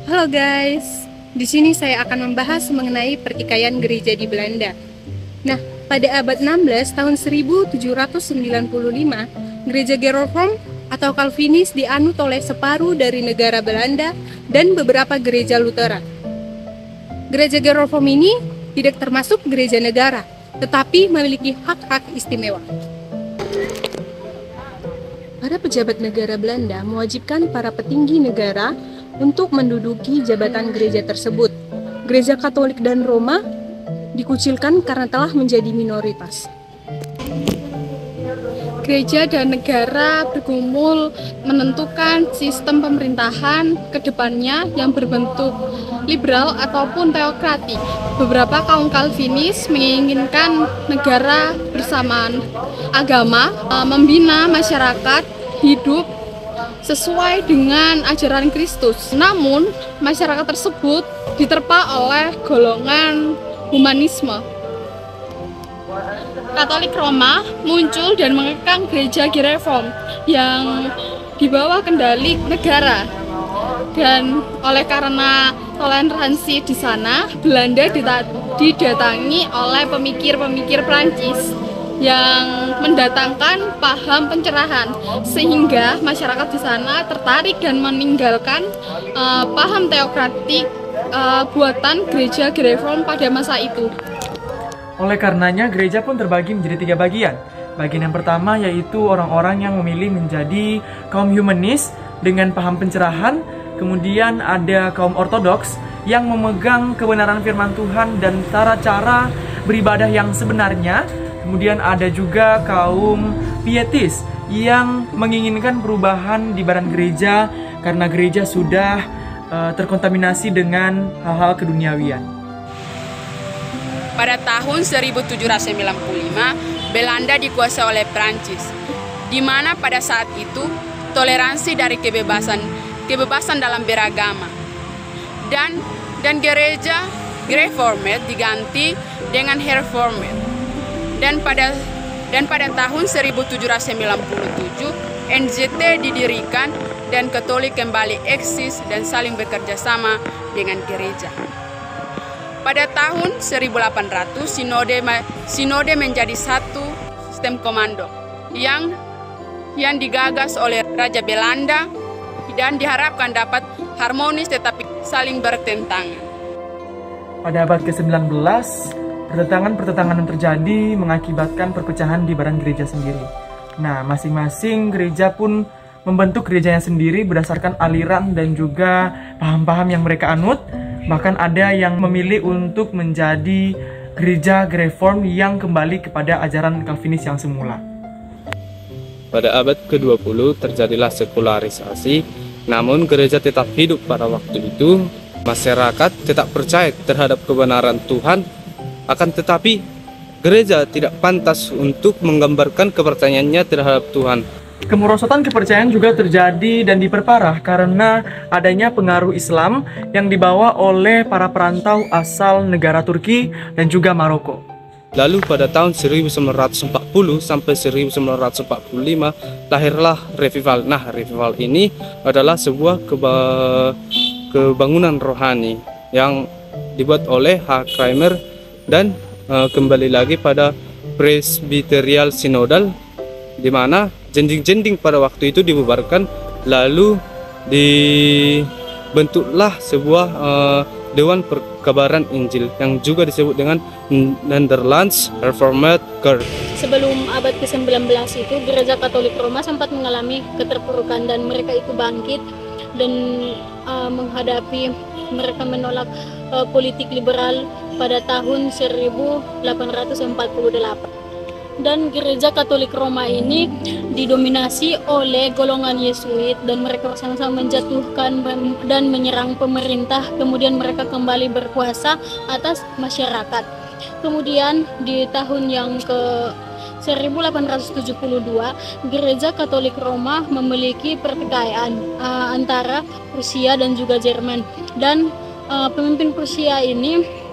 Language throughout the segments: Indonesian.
Halo guys, di sini saya akan membahas mengenai pertikaian gereja di Belanda. Nah, pada abad 16 tahun 1795, gereja Gereform atau Calvinis dianut oleh separuh dari negara Belanda dan beberapa gereja Lutheran. Gereja Gereform ini tidak termasuk gereja negara, tetapi memiliki hak-hak istimewa. Para pejabat negara Belanda mewajibkan para petinggi negara untuk menduduki jabatan gereja tersebut. Gereja Katolik dan Roma dikucilkan karena telah menjadi minoritas. Gereja dan negara bergumul menentukan sistem pemerintahan ke depannya yang berbentuk liberal ataupun teokratik. Beberapa kaum Calvinis menginginkan negara bersamaan agama, membina masyarakat hidup sesuai dengan ajaran Kristus. Namun, masyarakat tersebut diterpa oleh golongan humanisme. Katolik Roma muncul dan mengekang gereja Gereform yang di bawah kendali negara. Dan oleh karena toleransi di sana, Belanda didatangi oleh pemikir-pemikir Prancis yang mendatangkan paham pencerahan, sehingga masyarakat di sana tertarik dan meninggalkan paham teokratik buatan gereja Gereform pada masa itu. Oleh karenanya, gereja pun terbagi menjadi 3 bagian. Bagian yang pertama yaitu orang-orang yang memilih menjadi kaum humanis dengan paham pencerahan. Kemudian ada kaum ortodoks yang memegang kebenaran firman Tuhan dan cara-cara beribadah yang sebenarnya. Kemudian ada juga kaum pietis yang menginginkan perubahan di badan gereja karena gereja sudah terkontaminasi dengan hal-hal keduniawian. Pada tahun 1795, Belanda dikuasai oleh Prancis, di mana pada saat itu toleransi dari kebebasan dalam beragama dan gereja Gereformed diganti dengan Hervormed. Dan pada tahun 1797 NZT didirikan dan Katolik kembali eksis dan saling bekerja sama dengan gereja. Pada tahun 1800 sinode menjadi satu sistem komando yang digagas oleh Raja Belanda dan diharapkan dapat harmonis tetapi saling bertentangan. Pada abad ke-19, pertentangan yang terjadi mengakibatkan perpecahan di badan gereja sendiri. Nah, masing-masing gereja pun membentuk gerejanya sendiri berdasarkan aliran dan juga paham-paham yang mereka anut. Bahkan ada yang memilih untuk menjadi gereja Gereform yang kembali kepada ajaran Calvinis yang semula. Pada abad ke-20 terjadilah sekularisasi, namun gereja tetap hidup pada waktu itu. Masyarakat tetap percaya terhadap kebenaran Tuhan, akan tetapi gereja tidak pantas untuk menggambarkan kepercayaannya terhadap Tuhan. Kemerosotan kepercayaan juga terjadi dan diperparah karena adanya pengaruh Islam yang dibawa oleh para perantau asal negara Turki dan juga Maroko. Lalu pada tahun 1940 sampai 1945 lahirlah revival. Nah, revival ini adalah sebuah kebangunan rohani yang dibuat oleh H. Kramer dan kembali lagi pada Presbyterial Synodal, di mana jending-jending pada waktu itu dibubarkan, lalu dibentuklah sebuah Dewan Perkabaran Injil yang juga disebut dengan Netherlands Reformed Kerk. Sebelum abad ke-19 itu, gereja Katolik Roma sempat mengalami keterpurukan dan mereka itu bangkit dan mereka menolak politik liberal pada tahun 1848. Dan gereja Katolik Roma ini didominasi oleh golongan Yesuit dan mereka bersama-sama menjatuhkan dan menyerang pemerintah, kemudian mereka kembali berkuasa atas masyarakat. Kemudian di tahun yang ke 1872, gereja Katolik Roma memiliki pertikaian antara Prusia dan juga Jerman, dan pemimpin Prusia ini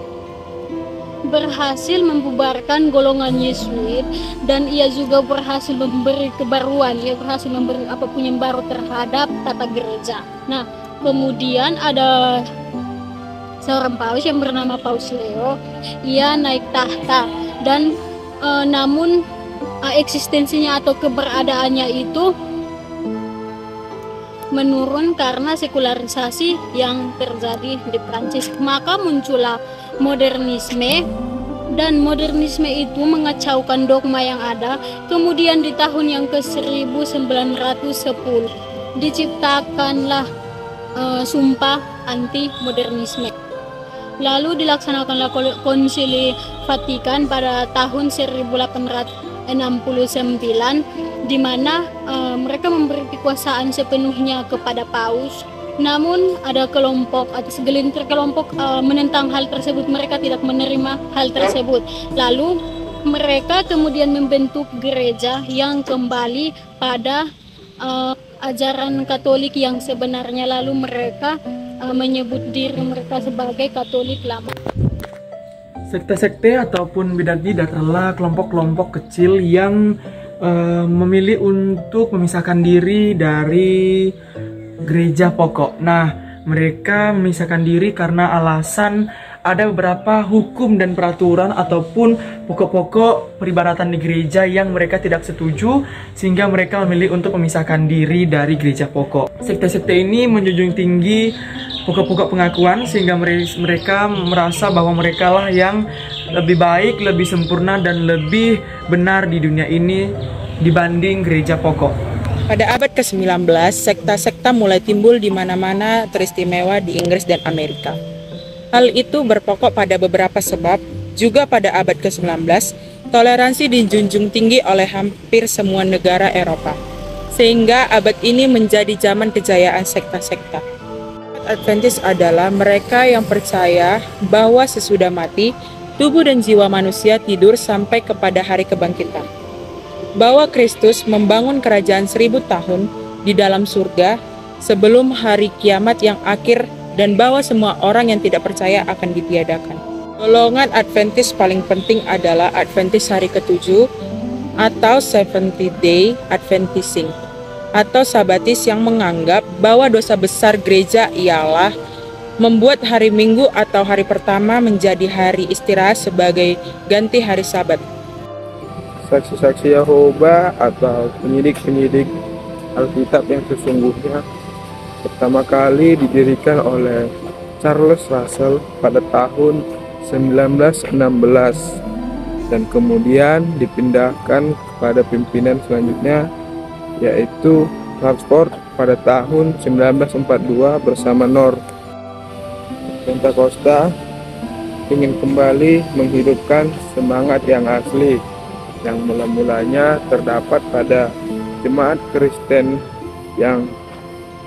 berhasil membubarkan golongan Yesuit dan ia juga berhasil memberi kebaruan, ia berhasil memberi apapun yang baru terhadap tata gereja. Nah, Kemudian ada seorang paus yang bernama Paus Leo. Ia naik tahta dan namun eksistensinya atau keberadaannya itu menurun karena sekularisasi yang terjadi di Prancis. Maka muncullah modernisme, dan modernisme itu mengacaukan dogma yang ada. Kemudian di tahun yang ke-1910 diciptakanlah sumpah anti modernisme. Lalu dilaksanakanlah Konsili Vatikan pada tahun 1869, di mana mereka memberi kekuasaan sepenuhnya kepada paus. Namun ada kelompok atau segelintir kelompok menentang hal tersebut. Mereka tidak menerima hal tersebut. Lalu mereka kemudian membentuk gereja yang kembali pada ajaran Katolik yang sebenarnya. Lalu mereka menyebut diri mereka sebagai Katolik lama. Sekte-sekte ataupun bidat-bidat adalah kelompok-kelompok kecil yang memilih untuk memisahkan diri dari gereja pokok. Nah, mereka memisahkan diri karena alasan ada beberapa hukum dan peraturan ataupun pokok-pokok peribadatan di gereja yang mereka tidak setuju, sehingga mereka memilih untuk memisahkan diri dari gereja pokok. Sekte-sekte ini menjunjung tinggi pokok-pokok pengakuan, sehingga mereka merasa bahwa mereka lah yang lebih baik, lebih sempurna, dan lebih benar di dunia ini dibanding gereja pokok. Pada abad ke-19, sekta-sekta mulai timbul di mana-mana, teristimewa di Inggris dan Amerika. Hal itu berpokok pada beberapa sebab. Juga pada abad ke-19, toleransi dijunjung tinggi oleh hampir semua negara Eropa, sehingga abad ini menjadi zaman kejayaan sekta-sekta. Adventis adalah mereka yang percaya bahwa sesudah mati, tubuh dan jiwa manusia tidur sampai kepada hari kebangkitan. Bahwa Kristus membangun kerajaan 1000 tahun di dalam surga sebelum hari kiamat yang akhir, dan bahwa semua orang yang tidak percaya akan ditiadakan. Golongan Adventis paling penting adalah Adventis hari ke-7 atau Seventh Day Adventism, atau Sabatis, yang menganggap bahwa dosa besar gereja ialah membuat hari Minggu atau hari pertama menjadi hari istirahat sebagai ganti hari Sabat. Saksi-saksi Yehova atau penyidik-penyidik Alkitab yang sesungguhnya pertama kali didirikan oleh Charles Russell pada tahun 1916 dan kemudian dipindahkan kepada pimpinan selanjutnya, yaitu Hartford pada tahun 1942 bersama North. Pentakosta ingin kembali menghidupkan semangat yang asli yang mula-mulanya terdapat pada jemaat Kristen yang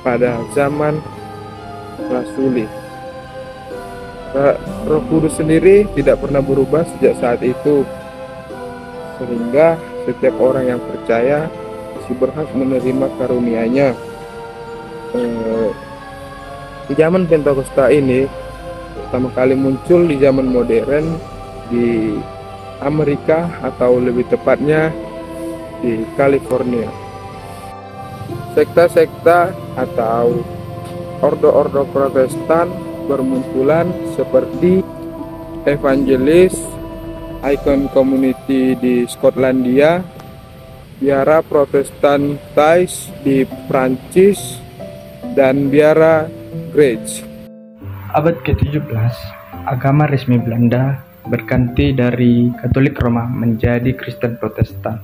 pada zaman Rasuli. Roh Kudus sendiri tidak pernah berubah sejak saat itu, sehingga setiap orang yang percaya masih berhak menerima karunia-Nya. Di zaman Pentakosta ini pertama kali muncul di zaman modern di Amerika, atau lebih tepatnya di California. Sekta-sekta atau ordo-ordo Protestan bermunculan seperti Evangelis, Icon Community di Skotlandia, Biara Protestantis di Prancis, dan Biara Grace. Abad ke-17, agama resmi Belanda berganti dari Katolik Roma menjadi Kristen Protestan,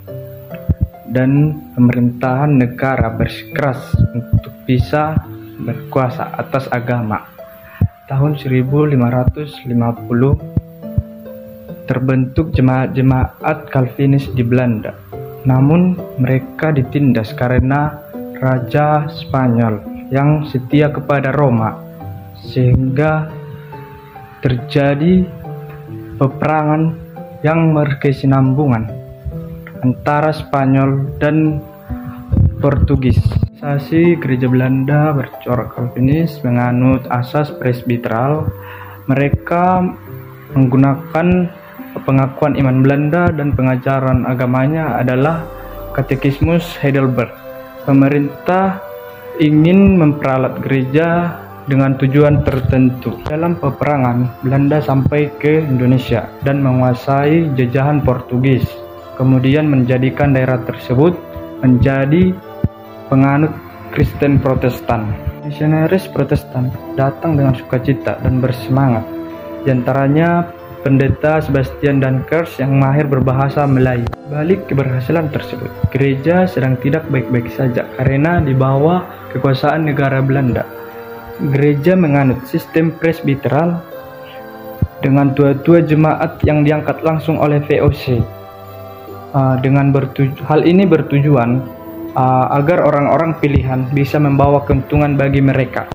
dan pemerintahan negara bersikeras untuk bisa berkuasa atas agama. Tahun 1550 terbentuk jemaat-jemaat Calvinis di Belanda. Namun mereka ditindas karena Raja Spanyol yang setia kepada Roma, sehingga terjadi peperangan yang berkesinambungan antara Spanyol dan Portugis. Organisasi gereja Belanda bercorak Calvinis menganut asas presbiteral. Mereka menggunakan pengakuan iman Belanda, dan pengajaran agamanya adalah Katekismus Heidelberg. Pemerintah ingin memperalat gereja dengan tujuan tertentu. Dalam peperangan, Belanda sampai ke Indonesia dan menguasai jajahan Portugis, kemudian menjadikan daerah tersebut menjadi penganut Kristen Protestan. Misionaris Protestan datang dengan sukacita dan bersemangat, di antaranya Pendeta Sebastian Dankers yang mahir berbahasa Melayu. Balik keberhasilan tersebut, gereja sedang tidak baik-baik saja karena di bawah kekuasaan negara Belanda. Gereja menganut sistem presbiteral dengan tua-tua jemaat yang diangkat langsung oleh VOC. Hal ini bertujuan agar orang-orang pilihan bisa membawa keuntungan bagi mereka.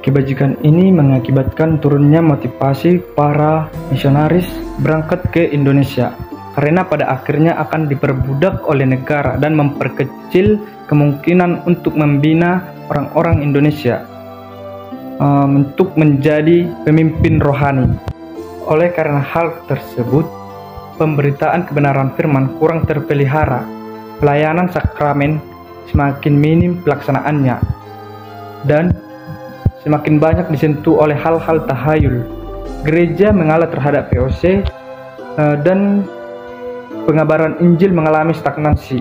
Kebajikan ini mengakibatkan turunnya motivasi para misionaris berangkat ke Indonesia, karena pada akhirnya akan diperbudak oleh negara dan memperkecil kemungkinan untuk membina orang-orang Indonesia untuk menjadi pemimpin rohani. Oleh karena hal tersebut, pemberitaan kebenaran firman kurang terpelihara, pelayanan sakramen semakin minim pelaksanaannya, dan semakin banyak disentuh oleh hal-hal tahayul. Gereja mengalah terhadap VOC dan pengabaran Injil mengalami stagnasi.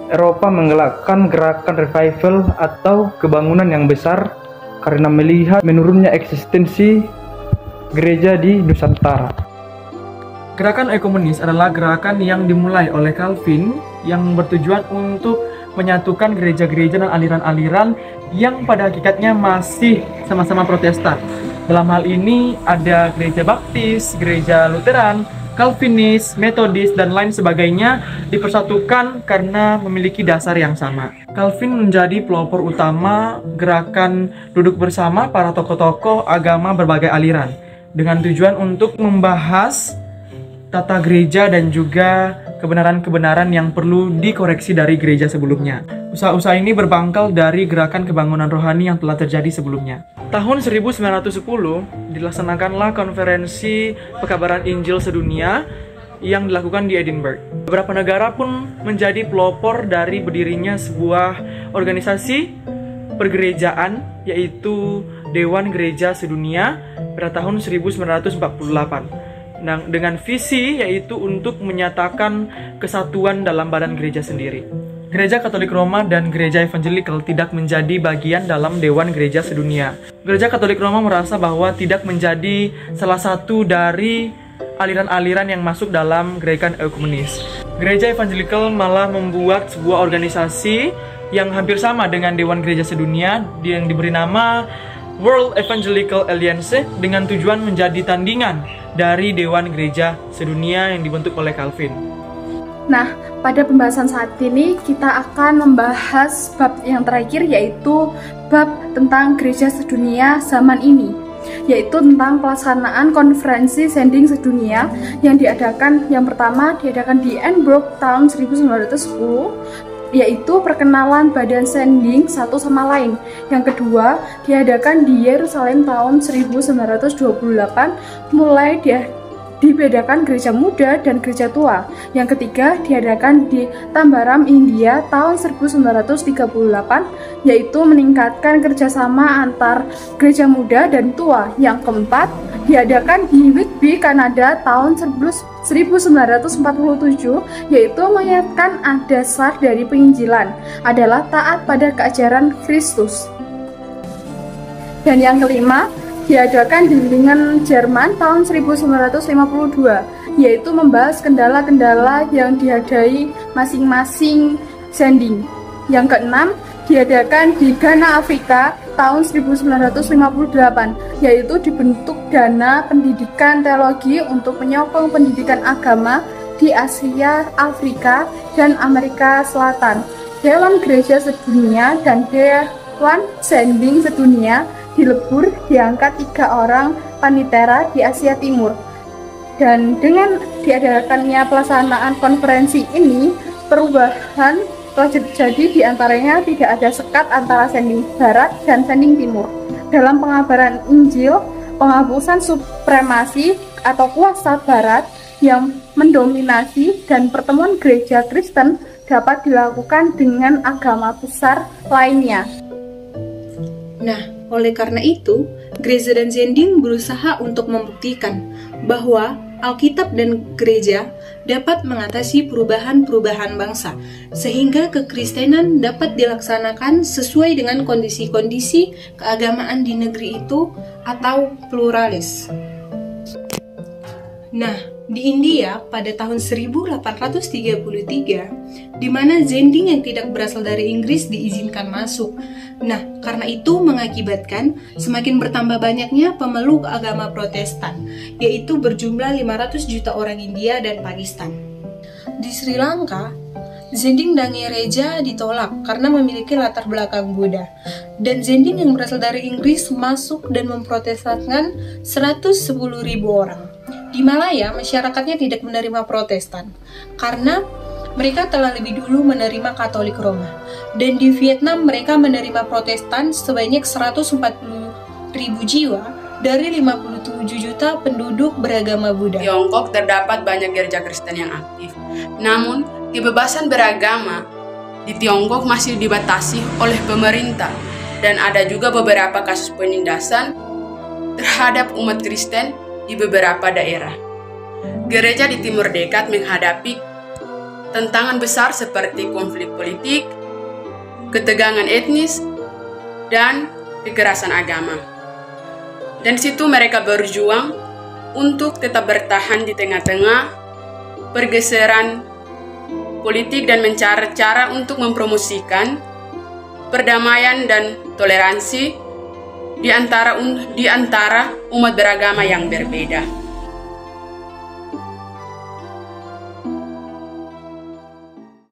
Eropa menggerakkan gerakan revival atau kebangunan yang besar karena melihat menurunnya eksistensi gereja di Nusantara. Gerakan ekumenis adalah gerakan yang dimulai oleh Calvin yang bertujuan untuk menyatukan gereja-gereja dan aliran-aliran yang pada hakikatnya masih sama-sama Protestan. Dalam hal ini ada gereja Baptis, gereja Lutheran, Calvinis, Metodis, dan lain sebagainya dipersatukan karena memiliki dasar yang sama. Calvin menjadi pelopor utama gerakan duduk bersama para tokoh-tokoh agama berbagai aliran dengan tujuan untuk membahas tata gereja dan juga kebenaran-kebenaran yang perlu dikoreksi dari gereja sebelumnya. Usaha-usaha ini berbangkal dari gerakan kebangunan rohani yang telah terjadi sebelumnya. Tahun 1910 dilaksanakanlah konferensi pekabaran Injil sedunia yang dilakukan di Edinburgh. Beberapa negara pun menjadi pelopor dari berdirinya sebuah organisasi pergerejaan, yaitu Dewan Gereja Sedunia pada tahun 1948. Dengan visi yaitu untuk menyatakan kesatuan dalam badan gereja sendiri. Gereja Katolik Roma dan Gereja Evangelikal tidak menjadi bagian dalam Dewan Gereja Sedunia. Gereja Katolik Roma merasa bahwa tidak menjadi salah satu dari aliran-aliran yang masuk dalam gerakan ekumenis. Gereja Evangelikal malah membuat sebuah organisasi yang hampir sama dengan Dewan Gereja Sedunia yang diberi nama World Evangelical Alliance dengan tujuan menjadi tandingan dari Dewan Gereja Sedunia yang dibentuk oleh Calvin. Nah, pada pembahasan saat ini kita akan membahas bab yang terakhir, yaitu bab tentang Gereja Sedunia zaman ini, yaitu tentang pelaksanaan konferensi sending sedunia yang pertama diadakan di Edinburgh tahun 1910, yaitu perkenalan badan sending satu sama lain. Yang kedua diadakan di Yerusalem tahun 1928, mulai dibedakan gereja muda dan gereja tua. Yang ketiga diadakan di Tambaram, India tahun 1938, yaitu meningkatkan kerjasama antar gereja muda dan tua. Yang keempat diadakan di Whitby, Kanada tahun 1947, yaitu mengingatkan dasar dari penginjilan adalah taat pada keajaran Kristus. Dan yang kelima diadakan di Lingen, Jerman tahun 1952, yaitu membahas kendala-kendala yang dihadapi masing-masing sending. Yang keenam diadakan di Ghana, Afrika tahun 1958, yaitu dibentuk dana pendidikan teologi untuk menyokong pendidikan agama di Asia, Afrika, dan Amerika Selatan. Dewan Gereja Sedunia dan Dewan Sending Sedunia dilebur diangkat 3 orang panitera di Asia Timur. Dan dengan diadakannya pelaksanaan konferensi ini, perubahan telah terjadi, diantaranya tidak ada sekat antara sending barat dan sending timur. Dalam pengabaran Injil, penghapusan supremasi atau kuasa barat yang mendominasi dan pertemuan gereja Kristen dapat dilakukan dengan agama besar lainnya. Nah, oleh karena itu, gereja dan Zending berusaha untuk membuktikan bahwa Alkitab dan gereja dapat mengatasi perubahan-perubahan bangsa, sehingga kekristenan dapat dilaksanakan sesuai dengan kondisi-kondisi keagamaan di negeri itu atau pluralis. Nah, di India pada tahun 1833, di mana Zending yang tidak berasal dari Inggris diizinkan masuk. Nah, karena itu mengakibatkan semakin bertambah banyaknya pemeluk agama Protestan, yaitu berjumlah 500 juta orang India dan Pakistan. Di Sri Lanka, Zending dan gereja ditolak karena memiliki latar belakang Buddha. Dan Zending yang berasal dari Inggris masuk dan memprotestan 110.000 orang. Di Malaya, masyarakatnya tidak menerima Protestan karena mereka telah lebih dulu menerima Katolik Roma. Dan di Vietnam, mereka menerima Protestan sebanyak 140.000 jiwa dari 57 juta penduduk beragama Buddha. Di Tiongkok terdapat banyak gereja Kristen yang aktif. Namun, kebebasan beragama di Tiongkok masih dibatasi oleh pemerintah dan ada juga beberapa kasus penindasan terhadap umat Kristen di beberapa daerah. Gereja di Timur Dekat menghadapi tantangan besar seperti konflik politik, ketegangan etnis, dan kekerasan agama. Dan situ mereka berjuang untuk tetap bertahan di tengah-tengah pergeseran politik dan mencari cara untuk mempromosikan perdamaian dan toleransi di antara umat beragama yang berbeda.